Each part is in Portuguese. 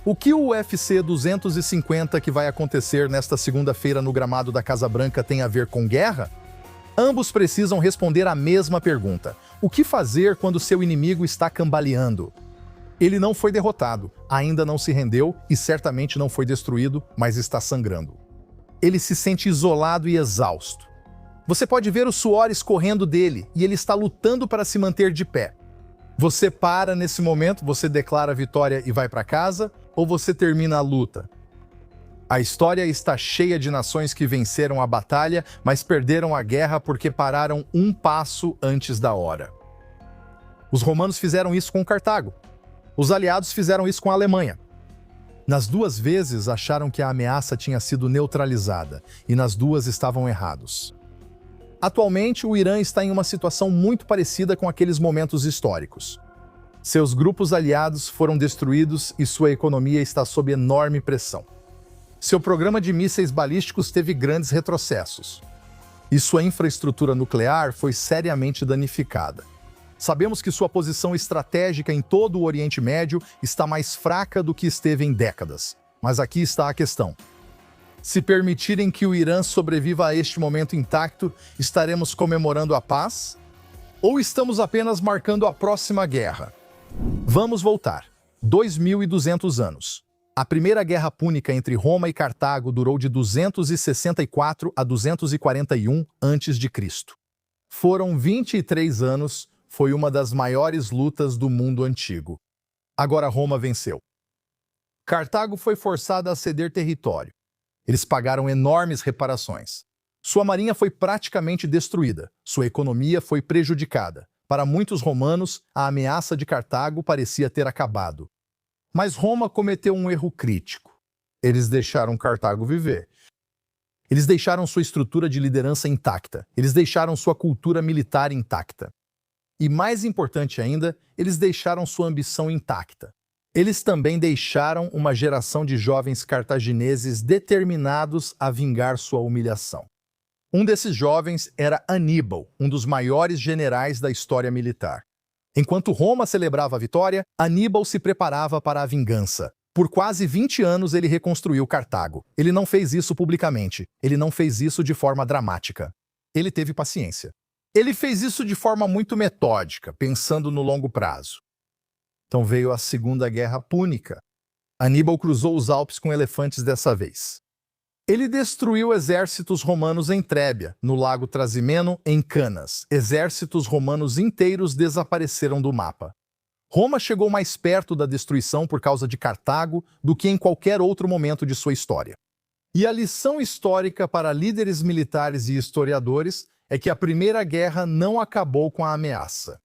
O que o UFC 250 que vai acontecer nesta segunda-feira no gramado da Casa Branca tem a ver com guerra? Ambos precisam responder a mesma pergunta. O que fazer quando seu inimigo está cambaleando? Ele não foi derrotado, ainda não se rendeu e certamente não foi destruído, mas está sangrando. Ele se sente isolado e exausto. Você pode ver o suor escorrendo dele e ele está lutando para se manter de pé. Você para nesse momento, você declara a vitória e vai para casa, ou você termina a luta? A história está cheia de nações que venceram a batalha, mas perderam a guerra porque pararam um passo antes da hora. Os romanos fizeram isso com Cartago. Os aliados fizeram isso com a Alemanha. Nas duas vezes acharam que a ameaça tinha sido neutralizada, e nas duas estavam errados. Atualmente, o Irã está em uma situação muito parecida com aqueles momentos históricos. Seus grupos aliados foram destruídos e sua economia está sob enorme pressão. Seu programa de mísseis balísticos teve grandes retrocessos. E sua infraestrutura nuclear foi seriamente danificada. Sabemos que sua posição estratégica em todo o Oriente Médio está mais fraca do que esteve em décadas. Mas aqui está a questão. Se permitirem que o Irã sobreviva a este momento intacto, estaremos comemorando a paz? Ou estamos apenas marcando a próxima guerra? Vamos voltar. 2.200 anos. A primeira guerra púnica entre Roma e Cartago durou de 264 a 241 a.C. Foram 23 anos, foi uma das maiores lutas do mundo antigo. Agora Roma venceu. Cartago foi forçada a ceder território. Eles pagaram enormes reparações. Sua marinha foi praticamente destruída, sua economia foi prejudicada. Para muitos romanos, a ameaça de Cartago parecia ter acabado. Mas Roma cometeu um erro crítico. Eles deixaram Cartago viver. Eles deixaram sua estrutura de liderança intacta. Eles deixaram sua cultura militar intacta. E mais importante ainda, eles deixaram sua ambição intacta. Eles também deixaram uma geração de jovens cartagineses determinados a vingar sua humilhação. Um desses jovens era Aníbal, um dos maiores generais da história militar. Enquanto Roma celebrava a vitória, Aníbal se preparava para a vingança. Por quase 20 anos ele reconstruiu Cartago. Ele não fez isso publicamente. Ele não fez isso de forma dramática. Ele teve paciência. Ele fez isso de forma muito metódica, pensando no longo prazo. Então veio a Segunda Guerra Púnica. Aníbal cruzou os Alpes com elefantes dessa vez. Ele destruiu exércitos romanos em Trébia, no Lago Trasimeno, em Canas. Exércitos romanos inteiros desapareceram do mapa. Roma chegou mais perto da destruição por causa de Cartago do que em qualquer outro momento de sua história. E a lição histórica para líderes militares e historiadores é que a Primeira Guerra não acabou com a ameaça.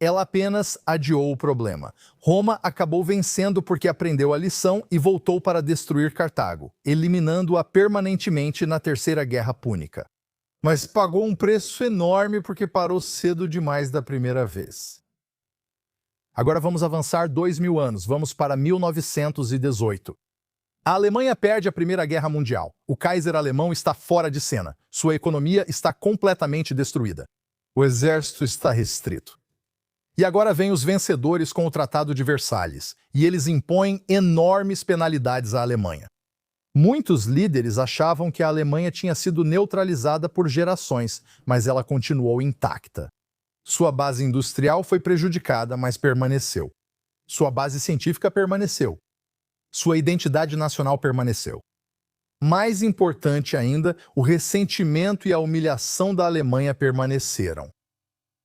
Ela apenas adiou o problema. Roma acabou vencendo porque aprendeu a lição e voltou para destruir Cartago, eliminando-a permanentemente na Terceira Guerra Púnica. Mas pagou um preço enorme porque parou cedo demais da primeira vez. Agora vamos avançar 2.000 anos, vamos para 1918. A Alemanha perde a Primeira Guerra Mundial. O Kaiser alemão está fora de cena. Sua economia está completamente destruída. O exército está restrito. E agora vêm os vencedores com o Tratado de Versalhes, e eles impõem enormes penalidades à Alemanha. Muitos líderes achavam que a Alemanha tinha sido neutralizada por gerações, mas ela continuou intacta. Sua base industrial foi prejudicada, mas permaneceu. Sua base científica permaneceu. Sua identidade nacional permaneceu. Mais importante ainda, o ressentimento e a humilhação da Alemanha permaneceram.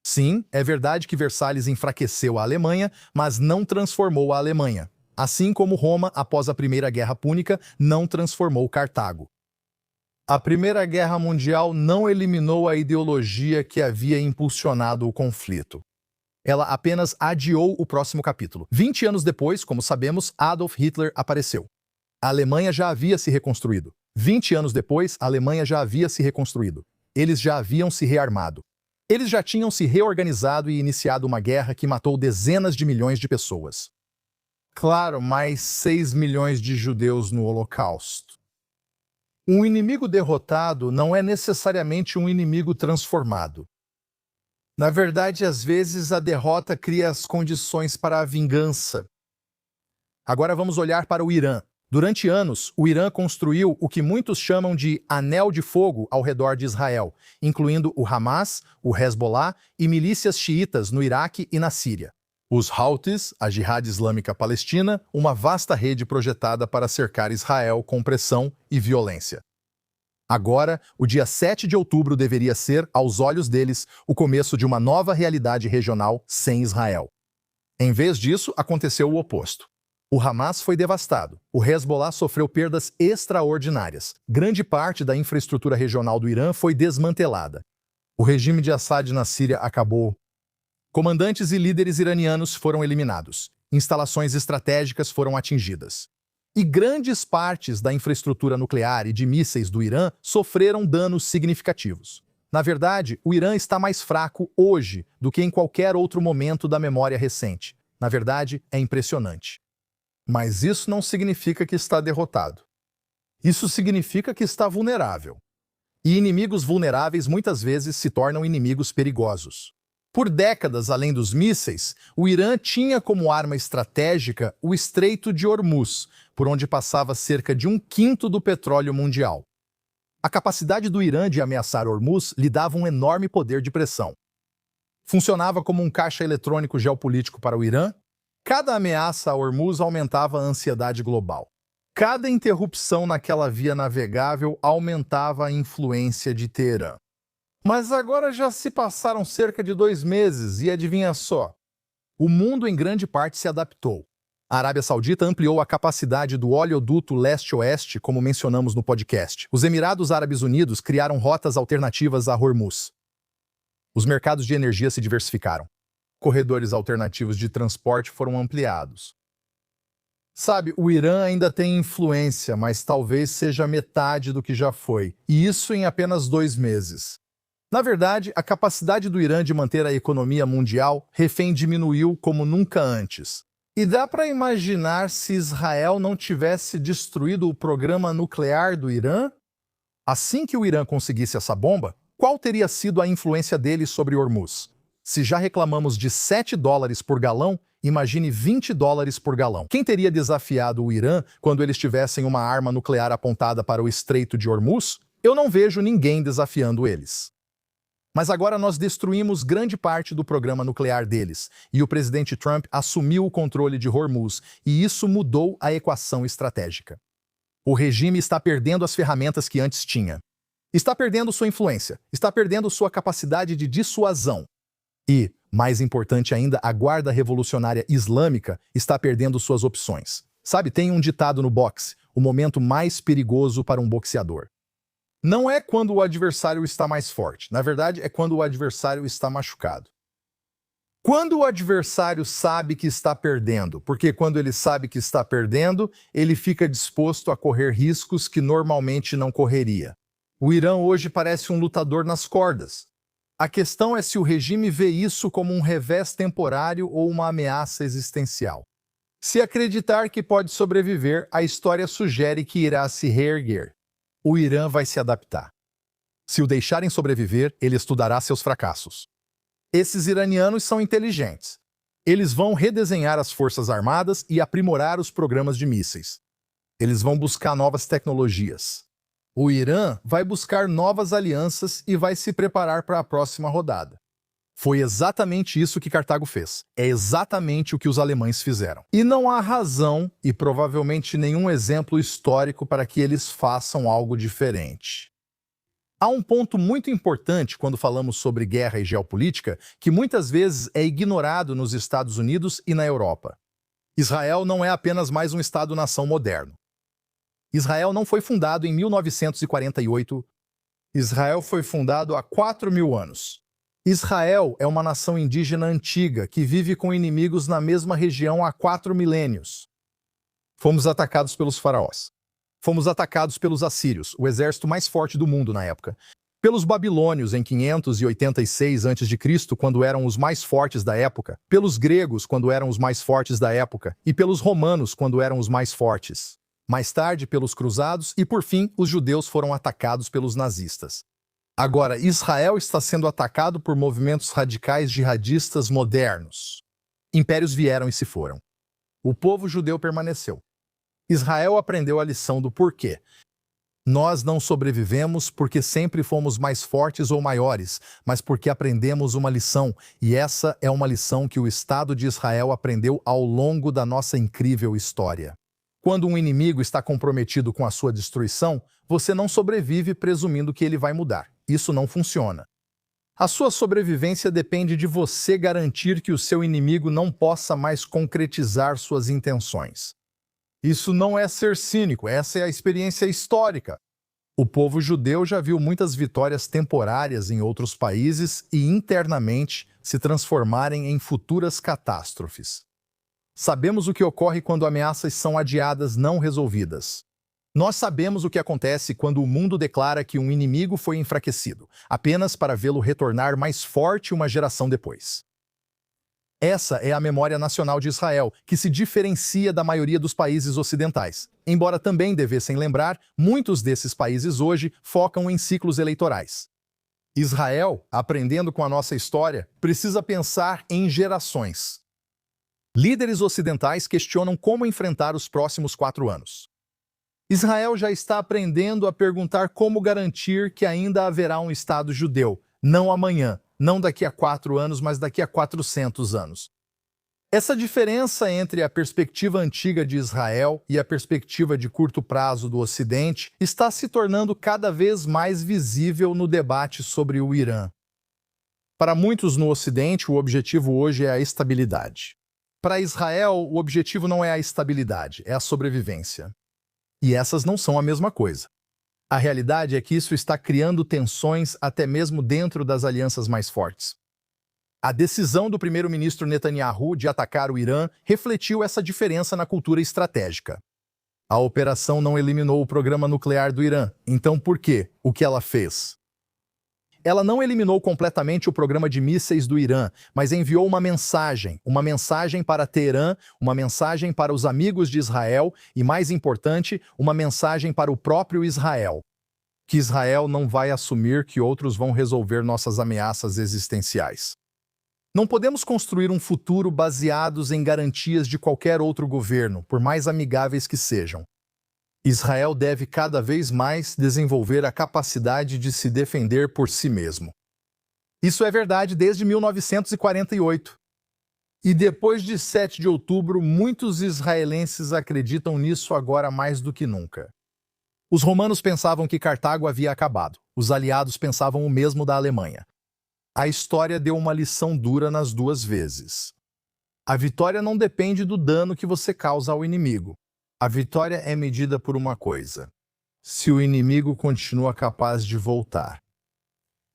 Sim, é verdade que Versalhes enfraqueceu a Alemanha, mas não transformou a Alemanha. Assim como Roma, após a Primeira Guerra Púnica, não transformou Cartago. A Primeira Guerra Mundial não eliminou a ideologia que havia impulsionado o conflito. Ela apenas adiou o próximo capítulo. 20 anos depois, como sabemos, Adolf Hitler apareceu. A Alemanha já havia se reconstruído. 20 anos depois, a Alemanha já havia se reconstruído. Eles já haviam se rearmado. Eles já tinham se reorganizado e iniciado uma guerra que matou dezenas de milhões de pessoas. Claro, mais 6 milhões de judeus no Holocausto. Um inimigo derrotado não é necessariamente um inimigo transformado. Na verdade, às vezes, a derrota cria as condições para a vingança. Agora vamos olhar para o Irã. Durante anos, o Irã construiu o que muitos chamam de anel de fogo ao redor de Israel, incluindo o Hamas, o Hezbollah e milícias xiitas no Iraque e na Síria. Os Houthis, a Jihad Islâmica Palestina, uma vasta rede projetada para cercar Israel com pressão e violência. Agora, o dia 7 de outubro deveria ser, aos olhos deles, o começo de uma nova realidade regional sem Israel. Em vez disso, aconteceu o oposto. O Hamas foi devastado. O Hezbollah sofreu perdas extraordinárias. Grande parte da infraestrutura regional do Irã foi desmantelada. O regime de Assad na Síria acabou. Comandantes e líderes iranianos foram eliminados. Instalações estratégicas foram atingidas. E grandes partes da infraestrutura nuclear e de mísseis do Irã sofreram danos significativos. Na verdade, o Irã está mais fraco hoje do que em qualquer outro momento da memória recente. Na verdade, é impressionante. Mas isso não significa que está derrotado. Isso significa que está vulnerável. E inimigos vulneráveis muitas vezes se tornam inimigos perigosos. Por décadas, além dos mísseis, o Irã tinha como arma estratégica o Estreito de Hormuz, por onde passava cerca de 1/5 do petróleo mundial. A capacidade do Irã de ameaçar Hormuz lhe dava um enorme poder de pressão. Funcionava como um caixa eletrônico geopolítico para o Irã. Cada ameaça a Hormuz aumentava a ansiedade global. Cada interrupção naquela via navegável aumentava a influência de Teherã. Mas agora já se passaram cerca de 2 meses e adivinha só? O mundo em grande parte se adaptou. A Arábia Saudita ampliou a capacidade do oleoduto leste-oeste, como mencionamos no podcast. Os Emirados Árabes Unidos criaram rotas alternativas a Hormuz. Os mercados de energia se diversificaram. Corredores alternativos de transporte foram ampliados. Sabe, o Irã ainda tem influência, mas talvez seja metade do que já foi. E isso em apenas 2 meses. Na verdade, a capacidade do Irã de manter a economia mundial refém diminuiu como nunca antes. E dá para imaginar se Israel não tivesse destruído o programa nuclear do Irã? Assim que o Irã conseguisse essa bomba, qual teria sido a influência dele sobre Hormuz? Se já reclamamos de $7 por galão, imagine $20 por galão. Quem teria desafiado o Irã quando eles tivessem uma arma nuclear apontada para o Estreito de Hormuz? Eu não vejo ninguém desafiando eles. Mas agora nós destruímos grande parte do programa nuclear deles, e o presidente Trump assumiu o controle de Hormuz, e isso mudou a equação estratégica. O regime está perdendo as ferramentas que antes tinha. Está perdendo sua influência, está perdendo sua capacidade de dissuasão. E, mais importante ainda, a Guarda Revolucionária Islâmica está perdendo suas opções. Sabe, tem um ditado no boxe, o momento mais perigoso para um boxeador. Não é quando o adversário está mais forte. Na verdade, é quando o adversário está machucado. Quando o adversário sabe que está perdendo, porque quando ele sabe que está perdendo, ele fica disposto a correr riscos que normalmente não correria. O Irã hoje parece um lutador nas cordas. A questão é se o regime vê isso como um revés temporário ou uma ameaça existencial. Se acreditar que pode sobreviver, a história sugere que irá se reerguer. O Irã vai se adaptar. Se o deixarem sobreviver, ele estudará seus fracassos. Esses iranianos são inteligentes. Eles vão redesenhar as forças armadas e aprimorar os programas de mísseis. Eles vão buscar novas tecnologias. O Irã vai buscar novas alianças e vai se preparar para a próxima rodada. Foi exatamente isso que Cartago fez. É exatamente o que os alemães fizeram. E não há razão e provavelmente nenhum exemplo histórico para que eles façam algo diferente. Há um ponto muito importante quando falamos sobre guerra e geopolítica que muitas vezes é ignorado nos Estados Unidos e na Europa. Israel não é apenas mais um Estado-nação moderno. Israel não foi fundado em 1948. Israel foi fundado há 4.000 anos. Israel é uma nação indígena antiga que vive com inimigos na mesma região há 4 milênios. Fomos atacados pelos faraós. Fomos atacados pelos assírios, o exército mais forte do mundo na época. Pelos babilônios em 586 a.C., quando eram os mais fortes da época. Pelos gregos, quando eram os mais fortes da época. E pelos romanos, quando eram os mais fortes. Mais tarde, pelos cruzados e, por fim, os judeus foram atacados pelos nazistas. Agora, Israel está sendo atacado por movimentos radicais jihadistas modernos. Impérios vieram e se foram. O povo judeu permaneceu. Israel aprendeu a lição do porquê. Nós não sobrevivemos porque sempre fomos mais fortes ou maiores, mas porque aprendemos uma lição, e essa é uma lição que o Estado de Israel aprendeu ao longo da nossa incrível história. Quando um inimigo está comprometido com a sua destruição, você não sobrevive presumindo que ele vai mudar. Isso não funciona. A sua sobrevivência depende de você garantir que o seu inimigo não possa mais concretizar suas intenções. Isso não é ser cínico, essa é a experiência histórica. O povo judeu já viu muitas vitórias temporárias em outros países e internamente se transformarem em futuras catástrofes. Sabemos o que ocorre quando ameaças são adiadas não resolvidas. Nós sabemos o que acontece quando o mundo declara que um inimigo foi enfraquecido, apenas para vê-lo retornar mais forte uma geração depois. Essa é a memória nacional de Israel, que se diferencia da maioria dos países ocidentais. Embora também devessem lembrar, muitos desses países hoje focam em ciclos eleitorais. Israel, aprendendo com a nossa história, precisa pensar em gerações. Líderes ocidentais questionam como enfrentar os próximos 4 anos. Israel já está aprendendo a perguntar como garantir que ainda haverá um Estado judeu, não amanhã, não daqui a 4 anos, mas daqui a 400 anos. Essa diferença entre a perspectiva antiga de Israel e a perspectiva de curto prazo do Ocidente está se tornando cada vez mais visível no debate sobre o Irã. Para muitos no Ocidente, o objetivo hoje é a estabilidade. Para Israel, o objetivo não é a estabilidade, é a sobrevivência. E essas não são a mesma coisa. A realidade é que isso está criando tensões até mesmo dentro das alianças mais fortes. A decisão do primeiro-ministro Netanyahu de atacar o Irã refletiu essa diferença na cultura estratégica. A operação não eliminou o programa nuclear do Irã, então por quê? O que ela fez? Ela não eliminou completamente o programa de mísseis do Irã, mas enviou uma mensagem para Teherã, uma mensagem para os amigos de Israel e, mais importante, uma mensagem para o próprio Israel. Que Israel não vai assumir que outros vão resolver nossas ameaças existenciais. Não podemos construir um futuro baseados em garantias de qualquer outro governo, por mais amigáveis que sejam. Israel deve cada vez mais desenvolver a capacidade de se defender por si mesmo. Isso é verdade desde 1948. E depois de 7 de outubro, muitos israelenses acreditam nisso agora mais do que nunca. Os romanos pensavam que Cartago havia acabado. Os aliados pensavam o mesmo da Alemanha. A história deu uma lição dura nas duas vezes. A vitória não depende do dano que você causa ao inimigo. A vitória é medida por uma coisa: se o inimigo continua capaz de voltar.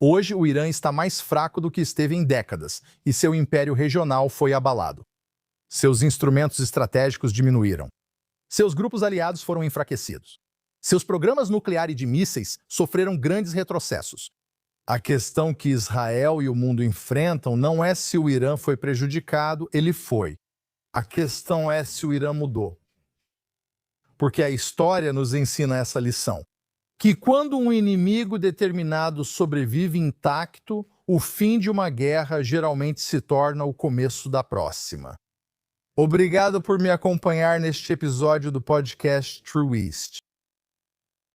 Hoje, o Irã está mais fraco do que esteve em décadas, e seu império regional foi abalado. Seus instrumentos estratégicos diminuíram. Seus grupos aliados foram enfraquecidos. Seus programas nucleares e de mísseis sofreram grandes retrocessos. A questão que Israel e o mundo enfrentam não é se o Irã foi prejudicado, ele foi. A questão é se o Irã mudou. Porque a história nos ensina essa lição: que quando um inimigo determinado sobrevive intacto, o fim de uma guerra geralmente se torna o começo da próxima. Obrigado por me acompanhar neste episódio do podcast True East.